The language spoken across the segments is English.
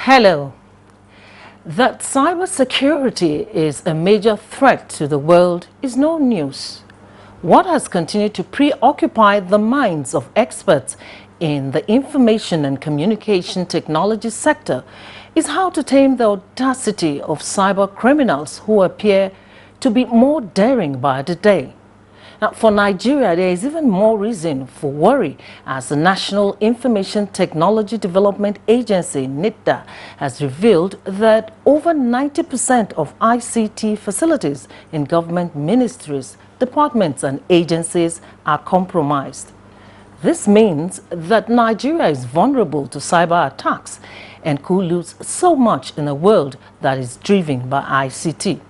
Hello. That cybersecurity is a major threat to the world is no news. What has continued to preoccupy the minds of experts in the information and communication technology sector is how to tame the audacity of cyber criminals who appear to be more daring by the day. Now, for Nigeria, there is even more reason for worry as the National Information Technology Development Agency, NITDA, has revealed that over 90% of ICT facilities in government ministries, departments and agencies are compromised. This means that Nigeria is vulnerable to cyber attacks and could lose so much in a world that is driven by ICT.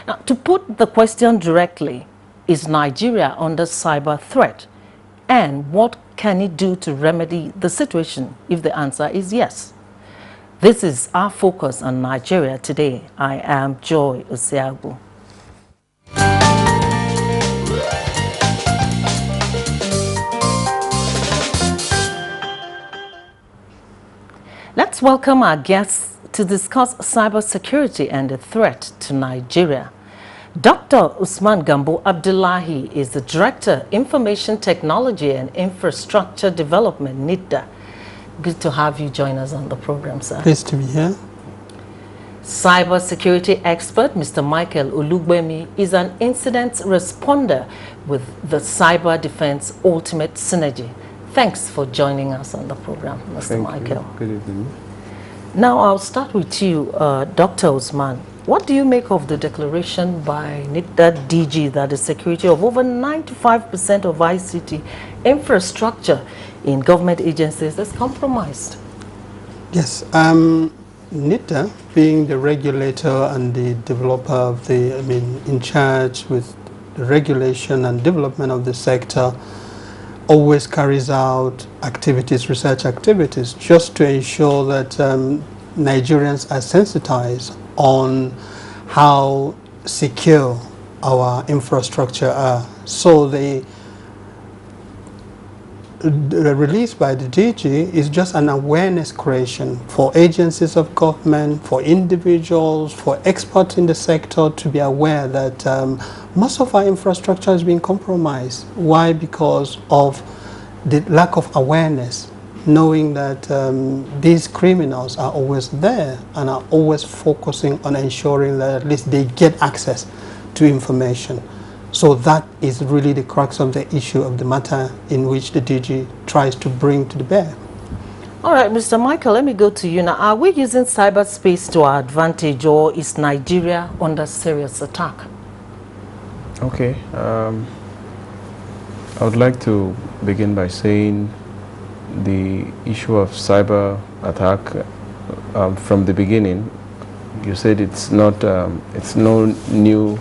Now, to put the question directly, is Nigeria under cyber threat? And what can it do to remedy the situation if the answer is yes? This is our focus on Nigeria today. I am Joy Osiagu. Let's welcome our guests to discuss cybersecurity and the threat to Nigeria. Dr. Usman Gambo Abdullahi is the Director, Information Technology and Infrastructure Development, NITDA. Good to have you join us on the program, sir. Pleased to be here. Cybersecurity expert, Mr. Michael Olugbemi, is an incident responder with the Cyber Defense Ultimate Synergy. Thanks for joining us on the program, Mr. Michael. Good evening. Now, I'll start with you, Dr. Usman. What do you make of the declaration by NITDA DG that the security of over 95% of ICT infrastructure in government agencies is compromised? Yes, NITDA, being the regulator and the developer of the, in charge with the regulation and development of the sector, always carries out activities, research activities, just to ensure that Nigerians are sensitized on how secure our infrastructure are. So the release by the DG is just an awareness creation for agencies of government, for individuals, for experts in the sector to be aware that most of our infrastructure is being compromised. Why? Because of the lack of awareness, knowing that these criminals are always there and are always focusing on ensuring that at least they get access to information. So that is really the crux of the issue of the matter in which the DG tries to bring to the bear. All right, Mr. Michael, let me go to you now. Are we using cyberspace to our advantage, or is Nigeria under serious attack? Okay, I would like to begin by saying the issue of cyber attack from the beginning. You said it's not, it's no new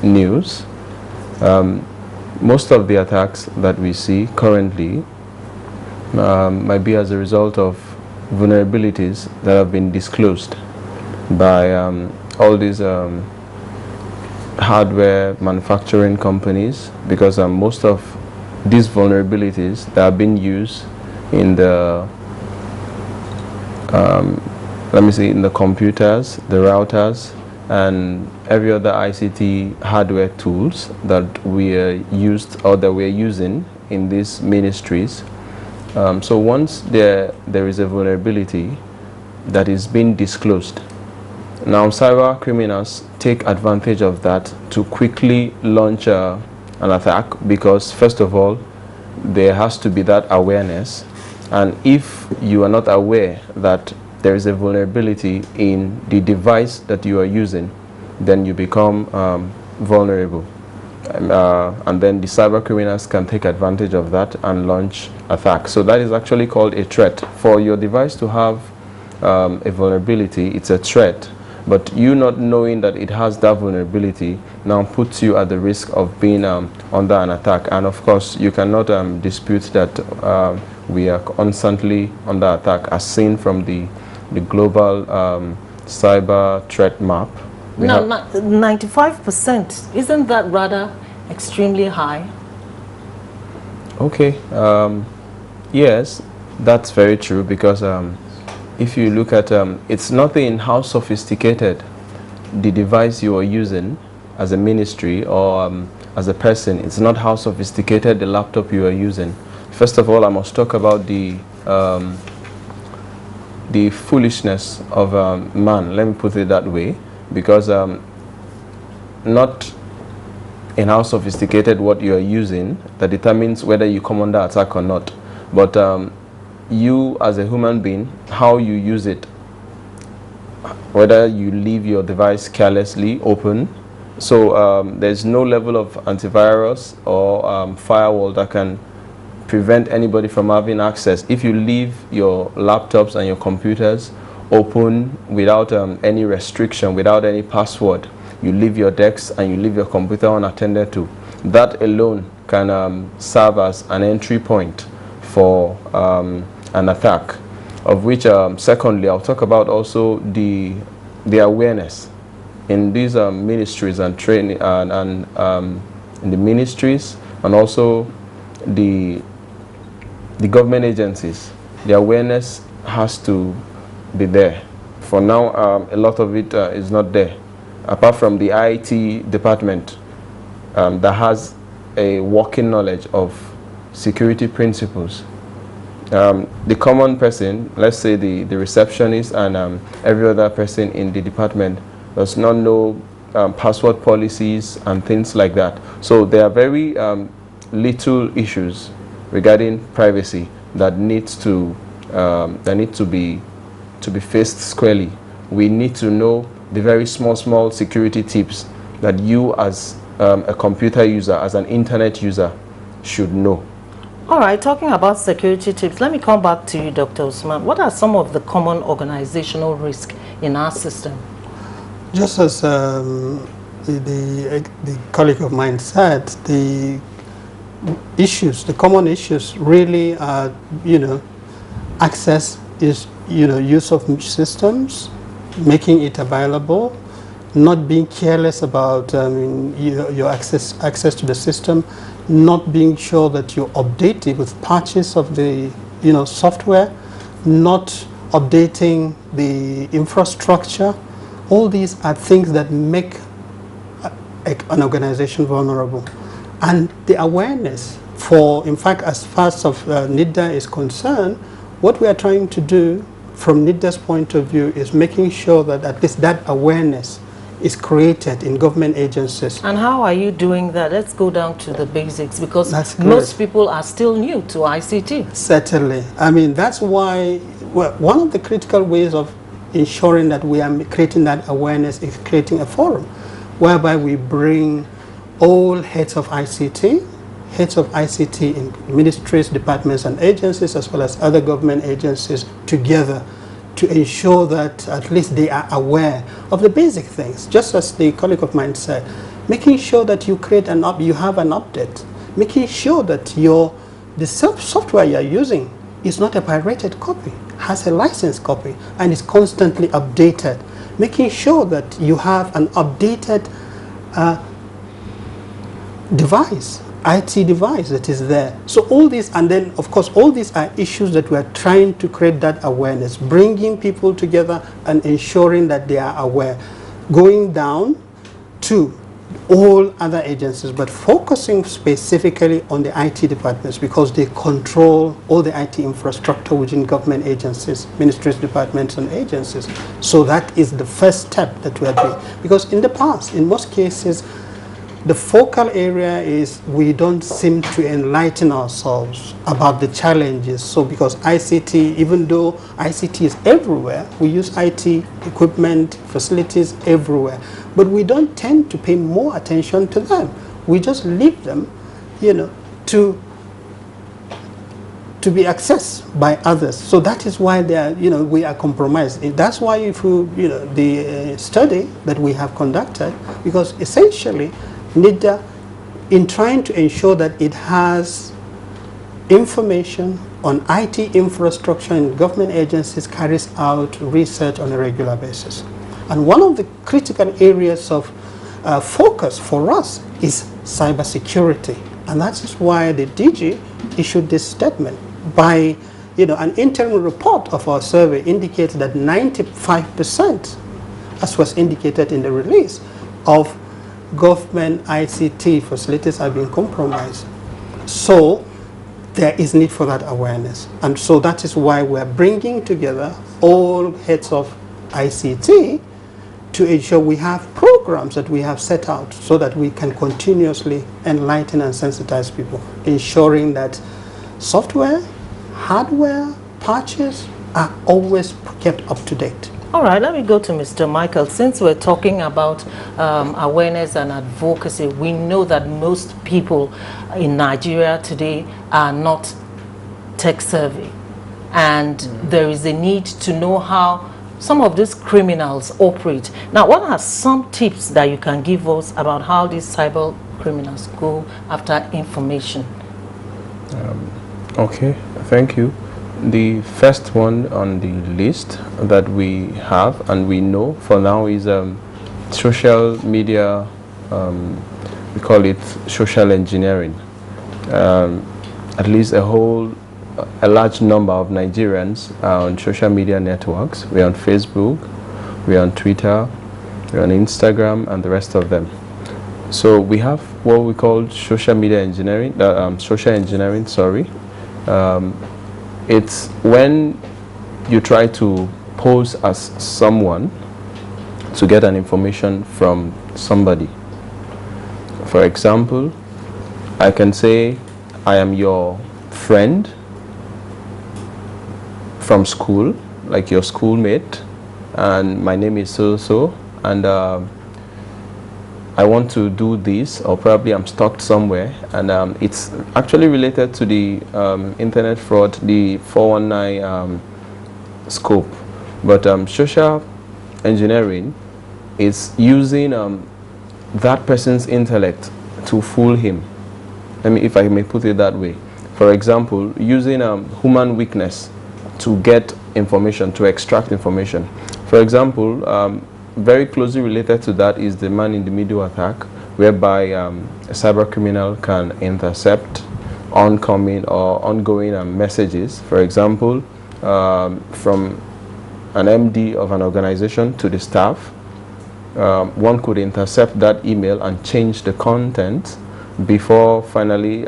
news. Most of the attacks that we see currently might be as a result of vulnerabilities that have been disclosed by all these hardware manufacturing companies, because most of these vulnerabilities that have been used in the let me see, in the computers, the routers, and every other ICT hardware tools that we are used or that we're using in these ministries. So once there is a vulnerability that is being disclosed, now cyber criminals take advantage of that to quickly launch an attack, because first of all there has to be that awareness, and if you are not aware that there is a vulnerability in the device that you are using, then you become vulnerable, and then the cyber criminals can take advantage of that and launch attacks. So that is actually called a threat. For your device to have a vulnerability, it's a threat, but you not knowing that it has that vulnerability now puts you at the risk of being under an attack. And of course you cannot dispute that we are constantly under attack, as seen from the global cyber threat map. Now, 95%, isn't that rather extremely high? Okay, yes, that's very true, because if you look at, it's nothing in how sophisticated the device you are using as a ministry or as a person. It's not how sophisticated the laptop you are using. First of all, I must talk about the foolishness of man, let me put it that way, because not in how sophisticated what you are using that determines whether you come under attack or not, but you as a human being, how you use it, whether you leave your device carelessly open. So there's no level of antivirus or firewall that can prevent anybody from having access. If you leave your laptops and your computers open without any restriction, without any password, you leave your desk and you leave your computer unattended to, that alone can serve as an entry point for an attack, of which secondly I'll talk about also the awareness in these ministries and training and in the ministries, and also the government agencies. The awareness has to be there. For now, a lot of it is not there, apart from the IT department that has a working knowledge of security principles. The common person, let's say the receptionist and every other person in the department, does not know password policies and things like that. So there are very little issues regarding privacy that needs to be faced squarely. We need to know the very small security tips that you as a computer user, as an internet user, should know. All right, talking about security tips, let me come back to you, Dr. Usman. What are some of the common organizational risks in our system? Just as the colleague of mine said, the common issues really are, access is, use of systems, making it available, not being careless about your access to the system, not being sure that you update it with patches of the software, not updating the infrastructure. All these are things that make an organization vulnerable. And the awareness in fact, as far as NIDA is concerned, what we are trying to do from NIDA's point of view is making sure that at least that awareness is created in government agencies. And how are you doing that? Let's go down to the basics, because most people are still new to ICT. Certainly. I mean, that's why one of the critical ways of ensuring that we are creating that awareness is creating a forum whereby we bring all heads of ICT in ministries, departments and agencies, as well as other government agencies together to ensure that at least they are aware of the basic things. Just as the colleague of mine said, making sure that you create you have an update, making sure that the software you're using is not a pirated copy, has a licensed copy, and is constantly updated, making sure that you have an updated device, IT device that is there. So all these, and then of course all these are issues that we are trying to create that awareness, bringing people together and ensuring that they are aware, going down to all other agencies, but focusing specifically on the IT departments because they control all the IT infrastructure within government agencies, ministries, departments and agencies. So that is the first step that we are doing. Because in the past, in most cases, the focal area is we don't seem to enlighten ourselves about the challenges. So because ICT, even though ICT is everywhere, we use IT equipment, facilities everywhere, but we don't tend to pay more attention to them. We just leave them, to be accessed by others. So that is why they are, we are compromised. That's why if the study that we have conducted, because essentially NIDA, in trying to ensure that it has information on IT infrastructure in government agencies, carries out research on a regular basis. And one of the critical areas of focus for us is cybersecurity. And that is why the DG issued this statement by an interim report of our survey indicates that 95%, as was indicated in the release, of government ICT facilities are being compromised. So there is need for that awareness. And so that is why we're bringing together all heads of ICT to ensure we have programs that we have set out so that we can continuously enlighten and sensitize people, ensuring that software, hardware, patches are always kept up to date. All right, let me go to Mr. Michael. Since we're talking about awareness and advocacy, we know that most people in Nigeria today are not tech savvy. And there is a need to know how some of these criminals operate. Now, what are some tips that you can give us about how these cyber criminals go after information? Okay, thank you. The first one on the list that we have and we know for now is social media, we call it social engineering. At least a large number of Nigerians are on social media networks. We're on Facebook, we're on Twitter, we're on Instagram, and the rest of them. So we have what we call social media engineering, it's when you try to pose as someone to get an information from somebody. For example, I can say, I am your friend from school, like your schoolmate, and my name is so-so, and I want to do this, or probably I'm stuck somewhere, and it's actually related to the internet fraud, the 419 scope. But social engineering is using that person's intellect to fool him. If I may put it that way. For example, using human weakness to get information, to extract information. For example, very closely related to that is the man-in-the-middle attack, whereby a cyber criminal can intercept oncoming or ongoing messages. For example, from an MD of an organization to the staff, one could intercept that email and change the content before finally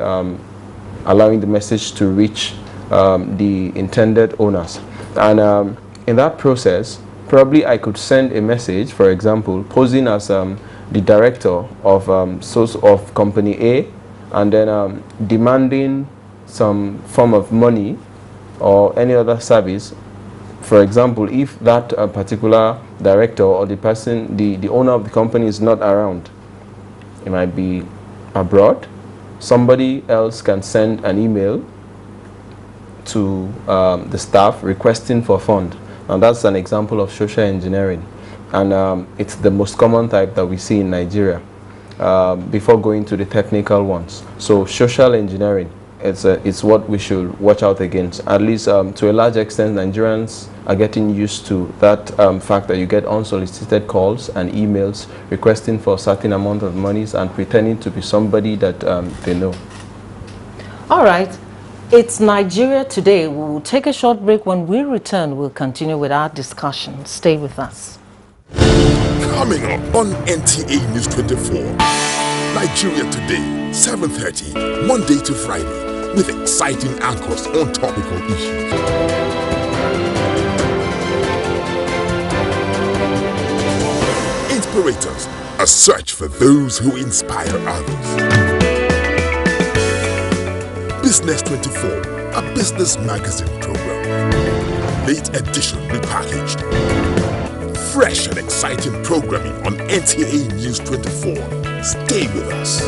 allowing the message to reach the intended owners. And in that process, probably I could send a message, for example, posing as the director of company A, and then demanding some form of money or any other service. For example, if that particular director or the person, the owner of the company is not around, it might be abroad, somebody else can send an email to the staff requesting for fund. And that's an example of social engineering. And it's the most common type that we see in Nigeria before going to the technical ones. So social engineering, it's what we should watch out against. At least to a large extent, Nigerians are getting used to that fact that you get unsolicited calls and emails requesting for a certain amount of monies and pretending to be somebody that they know. All right. It's Nigeria Today. We'll take a short break. When we return, we'll continue with our discussion. Stay with us. Coming up on NTA News 24, Nigeria Today, 7:30, Monday to Friday, with exciting anchors on topical issues. Inspirators, a search for those who inspire others. Business 24, a business magazine program. Late edition repackaged. Fresh and exciting programming on NTA News 24. Stay with us.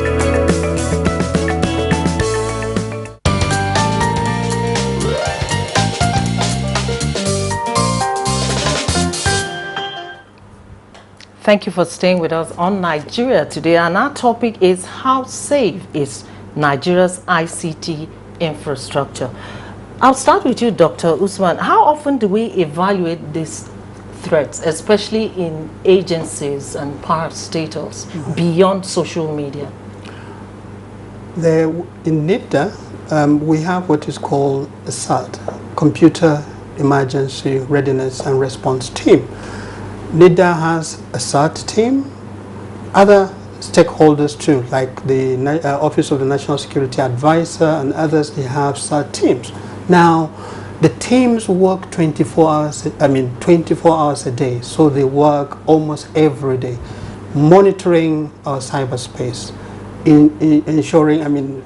Thank you for staying with us on Nigeria Today. And our topic is how safe is Nigeria's ICT infrastructure. I'll start with you, Dr. Usman. How often do we evaluate these threats, especially in agencies and parastatals beyond social media? In NIPTA, we have what is called a SAT, Computer Emergency Readiness and Response Team. NIDA has a CERT team, other stakeholders too, like the Office of the National Security Advisor and others, they have CERT teams. Now, the teams work 24 hours a day, so they work almost every day, monitoring our cyberspace, ensuring,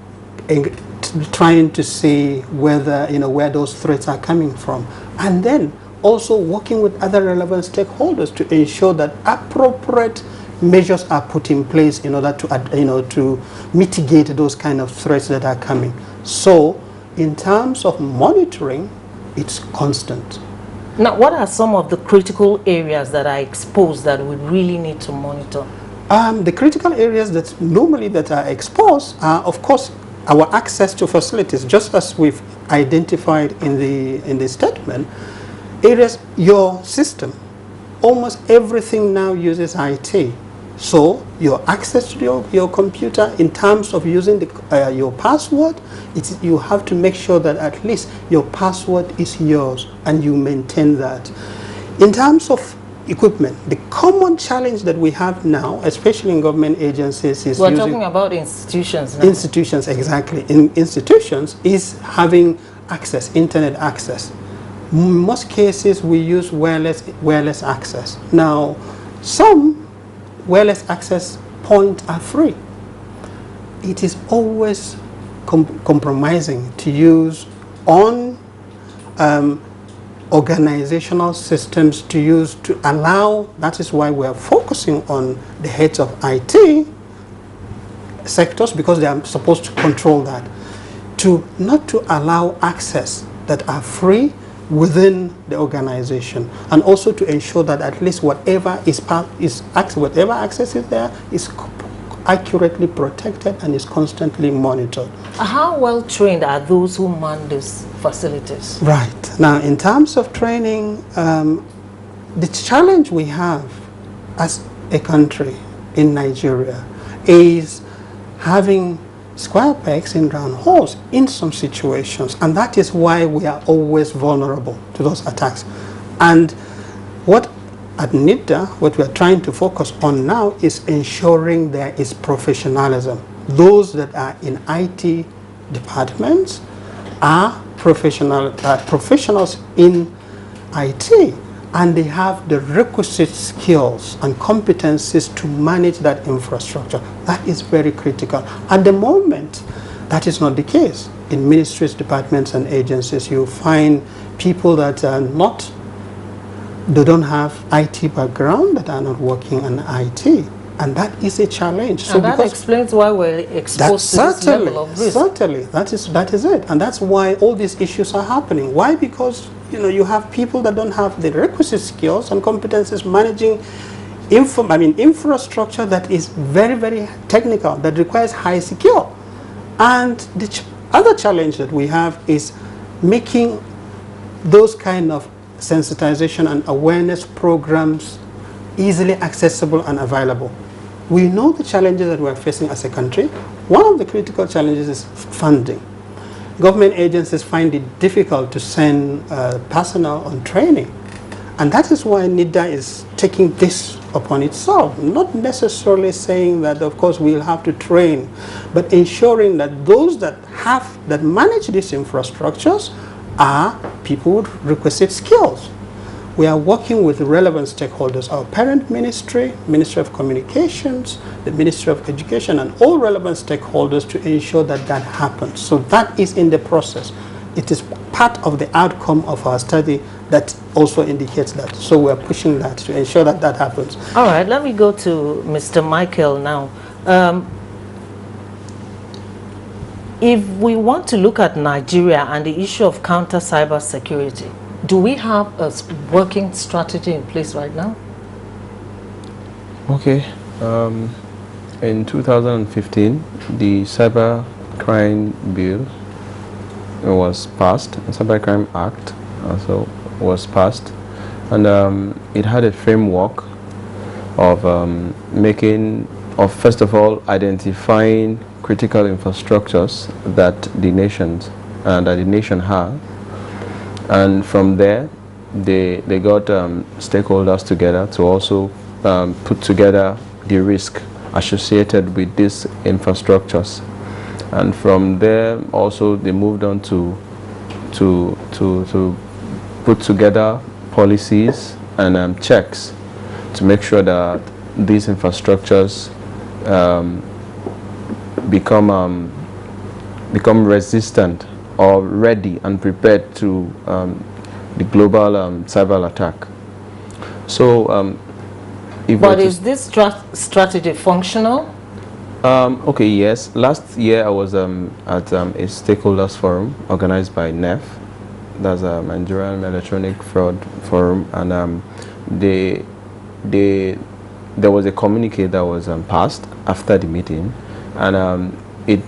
trying to see whether, where those threats are coming from, and then also working with other relevant stakeholders to ensure that appropriate measures are put in place in order to, to mitigate those kind of threats that are coming. So, in terms of monitoring, it's constant. Now, what are some of the critical areas that are exposed that we really need to monitor? The critical areas that normally are exposed are, of course, our access to facilities, just as we've identified in the statement. Areas, your system, almost everything now uses IT. So your access to your computer, in terms of using your password, you have to make sure that at least your password is yours and you maintain that. In terms of equipment, the common challenge that we have now, especially in government agencies, is we're talking about institutions now. Institutions, exactly. In institutions is having access, internet access. In most cases, we use wireless access. Now, some wireless access points are free. It is always compromising to use on organizational systems to allow. That is why we are focusing on the heads of IT sectors, because they are supposed to control that, not to allow access that are free within the organization, and also to ensure that at least whatever access is there is accurately protected and is constantly monitored. How well trained are those who man these facilities? Right. Now, in terms of training, the challenge we have as a country in Nigeria is having square pegs in round holes in some situations, and that is why we are always vulnerable to those attacks. And what at NIDA, what we are trying to focus on now is ensuring there is professionalism. Those that are in IT departments are professionals in IT, and they have the requisite skills and competencies to manage that infrastructure. That is very critical. At the moment, that is not the case. In ministries, departments, and agencies, you find people that are not, they don't have IT background, that are not working in IT. And that is a challenge. So that explains why we're exposed to this level of risk. Certainly, that is it. And that's why all these issues are happening. Why? Because you have people that don't have the requisite skills and competencies managing infrastructure that is very, very technical, that requires high skill. And the other challenge that we have is making those kind of sensitization and awareness programs easily accessible and available. We know the challenges that we're facing as a country. One of the critical challenges is funding. Government agencies find it difficult to send personnel on training. And that is why NIDA is taking this upon itself. Not necessarily saying that, of course, we'll have to train, but ensuring that those that manage these infrastructures are people with requisite skills. We are working with relevant stakeholders, our parent ministry, Ministry of Communications, the Ministry of Education, and all relevant stakeholders to ensure that that happens. So that is in the process. It is part of the outcome of our study that also indicates that. So we are pushing that to ensure that that happens. All right, let me go to Mr. Michael now. If we want to look at Nigeria and the issue of counter cyber security, do we have a working strategy in place right now? Okay. In 2015, the Cyber Crime Bill was passed. The Cyber Crime Act also was passed. And it had a framework of first of all, identifying critical infrastructures that the nation have, And from there, they got stakeholders together to also put together the risk associated with these infrastructures. And from there, also they moved on to put together policies and checks to make sure that these infrastructures become resistant or ready and prepared to the global cyber attack. So, but is this strategy functional? Okay, yes. Last year I was at a stakeholders forum organized by NEF, that's a Nigerian Electronic Fraud Forum, and there was a communique that was passed after the meeting, and it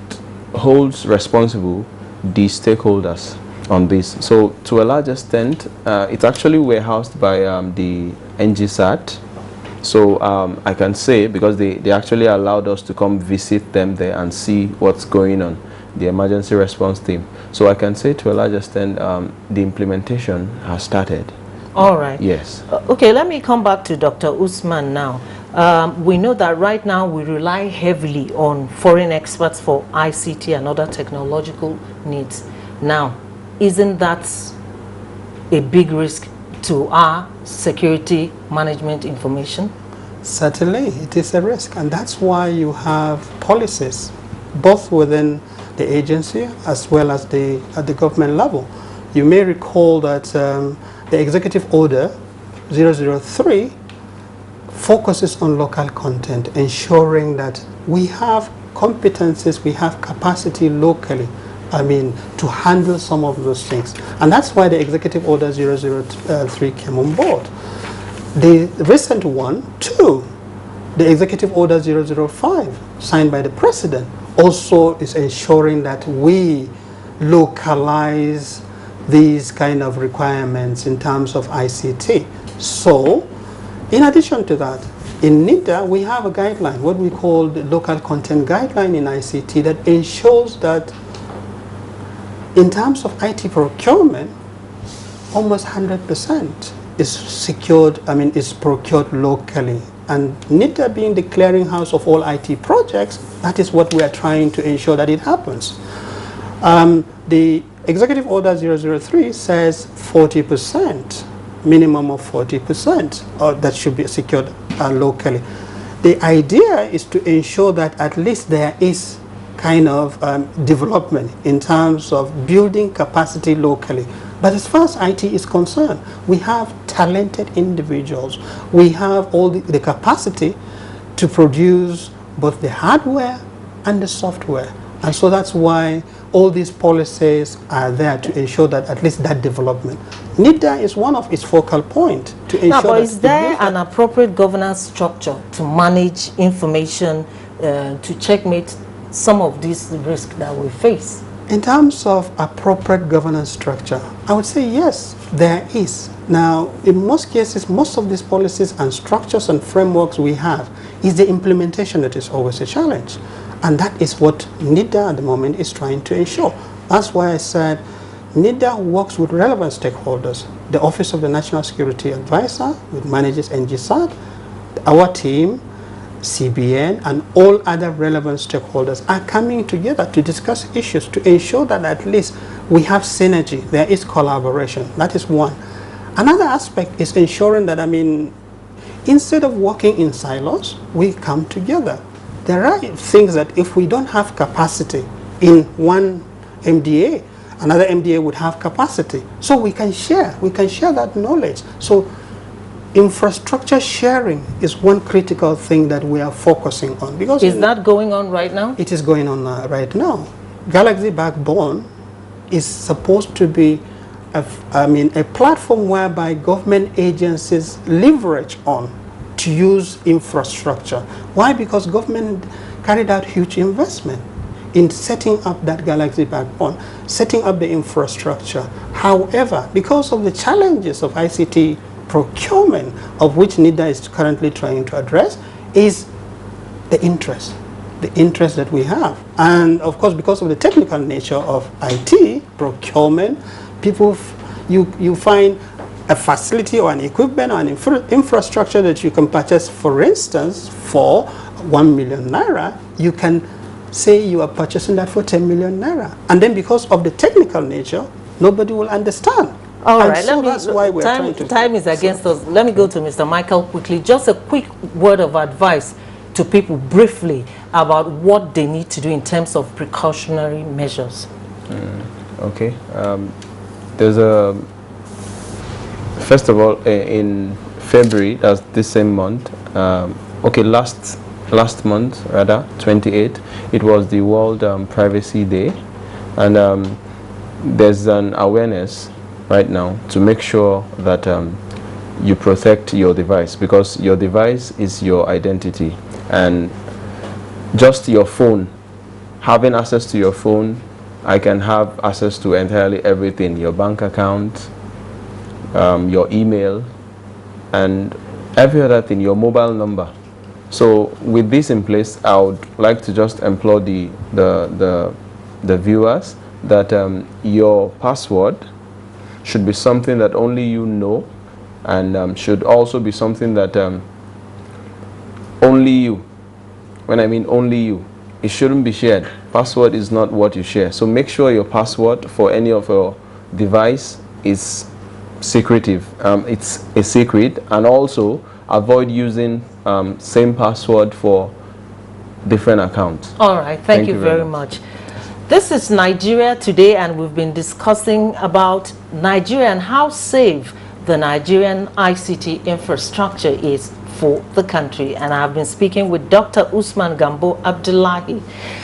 holds responsible the stakeholders on this. So to a large extent, it's actually warehoused by the NGSAT. So I can say, because they actually allowed us to come visit them there and see what's going on, the emergency response team. So I can say to a large extent, the implementation has started. All right. Yes. Okay, let me come back to Dr. Usman now. We know that right now we rely heavily on foreign experts for ICT and other technological needs. Now, isn't that a big risk to our security management information? Certainly, it is a risk, and that's why you have policies, both within the agency as well as at the government level. You may recall that the Executive Order 003 focuses on local content, ensuring that we have competencies, we have capacity locally, to handle some of those things. And that's why the Executive Order 003 came on board. The recent one, too, the Executive Order 005, signed by the President, also is ensuring that we localize these kind of requirements in terms of ICT. So, in addition to that, in NIDA, we have a guideline, what we call the Local Content Guideline in ICT, that ensures that in terms of IT procurement, almost 100% is secured, is procured locally. And NIDA being the clearinghouse of all IT projects, that is what we are trying to ensure that it happens. The Executive Order 003 says 40%, minimum of 40%, that should be secured locally. The idea is to ensure that at least there is kind of development in terms of building capacity locally. But as far as IT is concerned, we have talented individuals. We have all the capacity to produce both the hardware and the software. And so that's why all these policies are there to ensure that at least that development. NIDA is one of its focal points to ensure but that. Is there an appropriate governance structure to manage information, to checkmate some of these risks that we face? In terms of appropriate governance structure, I would say yes, there is. Now, in most cases, most of these policies and structures and frameworks we have is the implementation that is always a challenge. And that is what NIDA at the moment is trying to ensure. That's why I said NIDA works with relevant stakeholders. The Office of the National Security Advisor, which manages NGSAT, our team, CBN, and all other relevant stakeholders are coming together to discuss issues to ensure that at least we have synergy, there is collaboration. That is one. Another aspect is ensuring that, instead of working in silos, we come together. There are things that if we don't have capacity in one MDA, another MDA would have capacity. So we can share that knowledge. So infrastructure sharing is one critical thing that we are focusing on. Because is that going on right now? It is going on right now. Galaxy Backbone is supposed to be a platform whereby government agencies leverage on to use infrastructure. Why? Because government carried out huge investment in setting up that Galaxy Backbone, setting up the infrastructure. However, because of the challenges of ICT procurement, of which NIDA is currently trying to address, is the interest that we have. And of course, because of the technical nature of IT procurement, people you find a facility or an equipment or an infrastructure that you can purchase, for instance, for 1 million naira, you can say you are purchasing that for 10 million naira. And then because of the technical nature, nobody will understand. All right, so that's why we're trying to... Time is against us. Let me go to Mr. Michael quickly. Just a quick word of advice to people briefly about what they need to do in terms of precautionary measures. Okay. There's a... First of all, in February, that's this same month, okay, last month, rather, 28, it was the World Privacy Day. And there's an awareness right now to make sure that you protect your device, because your device is your identity. And just your phone, having access to your phone, I can have access to entirely everything, your bank account, your email, and every other thing, your mobile number. So with this in place, I would like to just implore the viewers that your password should be something that only you know, and should also be something that only you, when I mean only you, it shouldn't be shared. Password is not what you share. So make sure your password for any of your device is secretive. It's a secret, and also avoid using same password for different accounts. All right, thank you very much. This is Nigeria Today, and we've been discussing about Nigeria and how safe the Nigerian ICT infrastructure is for the country. And I've been speaking with Dr. Usman Gambo Abdullahi,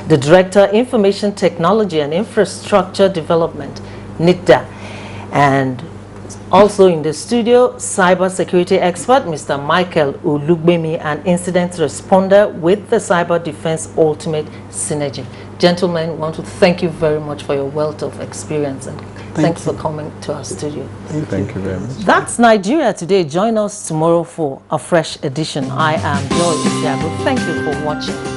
the Director, Information Technology and Infrastructure Development, NITDA. And also in the studio, cybersecurity expert, Mr. Michael Ulugbemi, an incident responder with the Cyber Defense Ultimate Synergy. Gentlemen, I want to thank you very much for your wealth of experience, and thanks for coming to our studio. Thank you very much. That's Nigeria Today. Join us tomorrow for a fresh edition. I am Joy Isiago. Thank you for watching.